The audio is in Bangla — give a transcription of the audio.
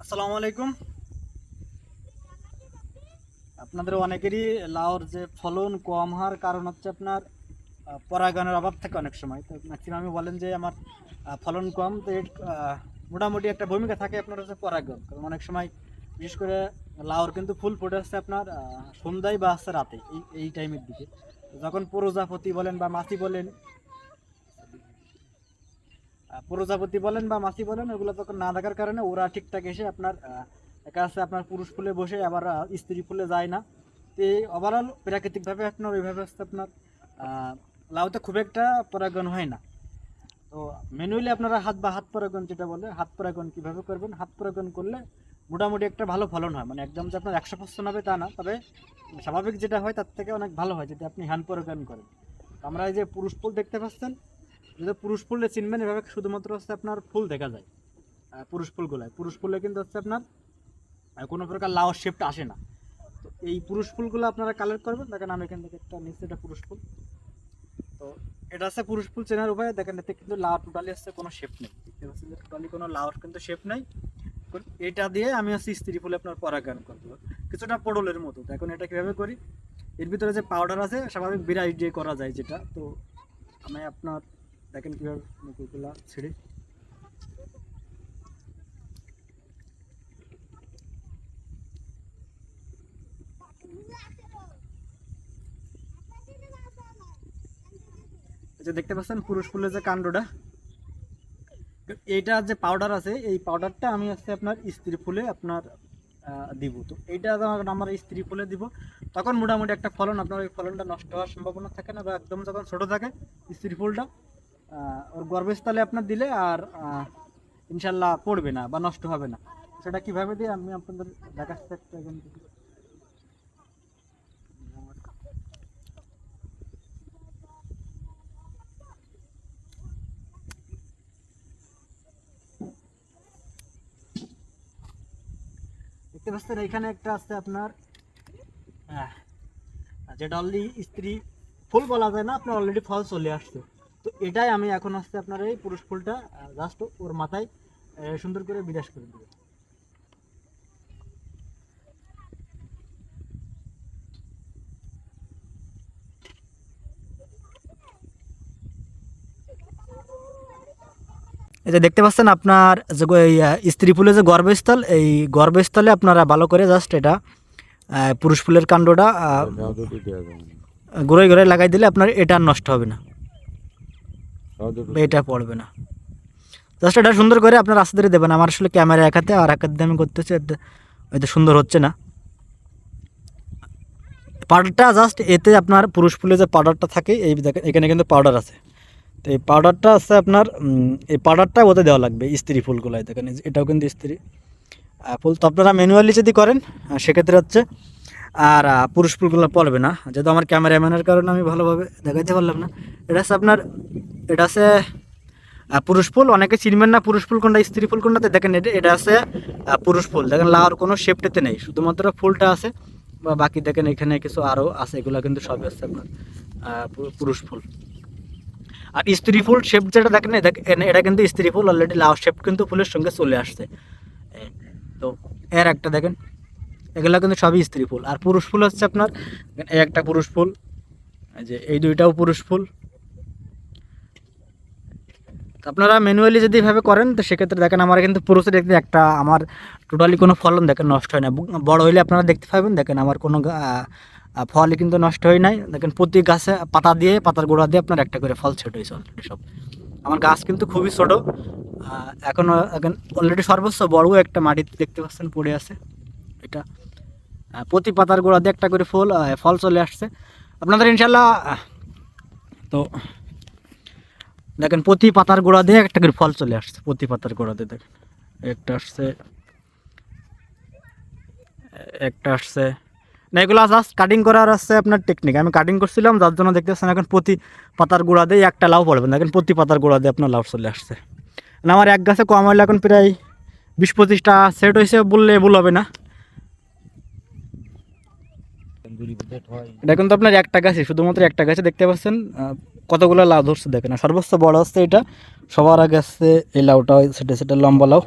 আসসালামু আলাইকুম। আপনাদের অনেকেরই লাউর যে ফলন কম হওয়ার কারণ হচ্ছে আপনার পরাগায়নের অভাব থাকে অনেক সময়। তো ম্যাক্সিমামই বলেন যে আমার ফলন কম, তো এর মোটামুটি একটা ভূমিকা থাকে আপনার হচ্ছে পরাগায়ন। কারণ অনেক সময় বিশেষ করে লাউর কিন্তু ফুল ফুটে আসছে আপনার সন্ধ্যায় বা আসছে রাতে, এই টাইমের দিকে। তো যখন প্রজাপতি বলেন বা মাছি বলেন, প্রজাপতি বলেন বা মাছি বলেন, ওগুলো তখন না থাকার কারণে ওরা ঠিকঠাক এসে আপনার একা আছে আপনার পুরুষ ফুলে বসে, আবার স্ত্রী ফুলে যায় না। তো এই ওভারঅল প্রাকৃতিকভাবে আপনার ওইভাবে হচ্ছে আপনার লাউতে খুব একটা পরাগায়ন হয় না। তো ম্যানুয়ালি আপনারা হাত পরাগায়ন যেটা বলে, হাত পরাগায়ন কীভাবে করবেন, হাত পরাগায়ন করলে মোটামুটি একটা ভালো ফলন হয়। মানে একদম যে আপনার 100% হবে তা না, তবে স্বাভাবিক যেটা হয় তার থেকে অনেক ভালো হয় যদি আপনি হ্যান্ড পরাগায়ন করেন। আমরা এই যে পুরুষ ফুল দেখতে পাচ্ছেন, যদি পুরুষ ফুললে চিনবেন এভাবে, শুধুমাত্র হচ্ছে আপনার ফুল দেখা যায়। পুরুষ ফুলে কিন্তু হচ্ছে আপনার কোনো প্রকার লাউর শেপটা আসে না। তো এই পুরুষ ফুলগুলো আপনারা কালেক্ট করবেন। দেখেন আমি এখান থেকে একটা নিচে, এটা পুরুষ ফুল। তো এটা হচ্ছে পুরুষ ফুল চেনার উপায়। দেখেন এতে কিন্তু লাউ টোটালি হচ্ছে কোনো শেপ নেই, দেখতে পাচ্ছেন যে টোটালি কোনো লাউর কিন্তু শেপ নেই। এটা দিয়ে আমি হচ্ছে স্ত্রী ফুলে আপনার পরাগায়ন করবো, কিছুটা পটলের মতো। এখন এটা কীভাবে করি, এর ভিতরে যে পাউডার আছে স্বাভাবিক বিরাই দিয়ে করা যায় যেটা। তো আমি আপনার দেখেন কীভাবে মুকুলগুলা ছিঁড়ি। এই যে দেখতে পাচ্ছেন পুরুষ ফুলের যে কাণ্ডটা, এইটা যে পাউডার আছে, এই পাউডারটা আমি হচ্ছে আপনার স্ত্রী ফুলে আপনার দিব। তো এইটা যখন আমার স্ত্রী ফুলে দিব, তখন মোটামুটি একটা ফলন, আপনার ওই ফলনটা নষ্ট হওয়ার সম্ভাবনা থাকে না। বা একদম যখন ছোট থাকে স্ত্রী ফুলটা, ওর গর্ভস্থলে আপনার দিলে আর ইনশাল্লাহ পড়বে না বা নষ্ট হবে না। সেটা কিভাবে দিয়ে আমি আপনাদের দেখাচ্ছি একটা এখন। দেখতে পাচ্ছেন এখানে একটা আছে আপনার আহ, যেটা অলরেডি স্ত্রী ফুল বলা যায় না, আপনার অলরেডি ফল চলে আসছে। তো এটাই আমি এখন আসছে আপনার এই পুরুষ ফুলটা জাস্ট ওর মাথায় সুন্দর করে বিরাজ করে দেবো। এই যে দেখতে পাচ্ছেন আপনার যে স্ত্রী ফুলের যে গর্ভস্থল, এই গর্ভস্থলে আপনারা ভালো করে জাস্ট এটা পুরুষ ফুলের কাণ্ডটা ঘুরে ঘুরে লাগাই দিলে আপনার এটা আর নষ্ট হবে না, বা এটা পড়বে না। জাস্ট এটা সুন্দর করে আপনার আস্তে ধরে দেবেন। আমার আসলে ক্যামেরা এক হাতে, আর এক হাতে আমি করতেছি, এটা সুন্দর হচ্ছে না। পাউডারটা জাস্ট এতে আপনার পুরুষ ফুলে যে পাউডারটা থাকে, এই দেখেন এখানে কিন্তু পাউডার আছে। তো এই পাউডারটা আছে আপনার, এই পাউডারটা ওতে দেওয়া লাগবে স্ত্রী ফুলগুলোয়। দেখেন এটাও কিন্তু স্ত্রী ফুল। তো আপনারা ম্যানুয়ালি যদি করেন সেক্ষেত্রে হচ্ছে আর পুরুষ ফুলগুলো পড়বে না। যেহেতু আমার ক্যামেরাম্যানের কারণে আমি ভালোভাবে দেখাইতে পারলাম না। এটা হচ্ছে আপনার, এটা আছে পুরুষ ফুল। অনেকে চিনবেন না পুরুষ ফুল কোনটা স্ত্রী ফুল কোনটাতে। দেখেন এটা আছে পুরুষ ফুল। দেখেন লাউর কোনো শেপটাতে নেই, শুধুমাত্র ফুলটা আছে। বা বাকি দেখেন এখানে কিছু আরও আছে, এগুলো কিন্তু সবই আছে আপনার পুরুষ ফুল। আর স্ত্রী ফুল শেপ যেটা দেখেন, এটা কিন্তু স্ত্রী ফুল, অলরেডি লাউ শেপ কিন্তু ফুলের সঙ্গে চলে আসছে। তো এর একটা দেখেন, এগুলো কিন্তু সবই স্ত্রী ফুল। আর পুরুষ ফুল হচ্ছে আপনার এই একটা পুরুষ ফুল, যে এই দুইটাও পুরুষ ফুল। আপনারা ম্যানুয়ালি যদি এভাবে করেন, তো সেক্ষেত্রে দেখেন আমার কিন্তু পুরুষে দেখতে একটা, আমার টোটালি কোনো ফলন দেখেন নষ্ট হয় না। বড় হইলে আপনারা দেখতে পাবেন, দেখেন আমার কোনো ফলই কিন্তু নষ্ট হয় নাই। দেখেন প্রতি গাছে পাতা দিয়ে, পাতার গোড়া দিয়ে আপনার একটা করে ফল ছেট হয়েছে অলরেডি সব। আমার গাছ কিন্তু খুবই ছোট, এখনও এখন অলরেডি সর্বোচ্চ বড় একটা মাটিতে দেখতে পাচ্ছেন পড়ে আছে। এটা প্রতি পাতার গোড়া দিয়ে একটা করে ফল চলে আসছে আপনাদের ইনশাল্লাহ। তো দেখেন প্রতি পাতার গোড়া দিয়ে একটা করে ফল চলে আসছে, প্রতি পাতার গোড়া দিয়ে দেখেন একটা আসছে, একটা আসছে না। এগুলো জাস্ট কাটিং করার আসছে আপনার টেকনিক, আমি কাটিং করছিলাম যার জন্য দেখতে পাচ্ছেন এখন প্রতি পাতার গোড়া দিয়ে একটা লাউ পড়বেন। দেখেন প্রতি পাতার গোড়া দিয়ে আপনার লাউ চলে আসছে। না আমার এক গাছে কম হলে এখন প্রায় 20-25টা সেট হয়েছে বললে ভুল হবে না। এটা কিন্তু আপনার একটা গাছে, শুধুমাত্র একটা গাছে দেখতে পাচ্ছেন কতগুলো লাউ ধরছে। দেখেন সর্বোচ্চ বড় হচ্ছে এটা, সবার আগে আসছে এই লাউটা, সেটা লম্বা লাউ।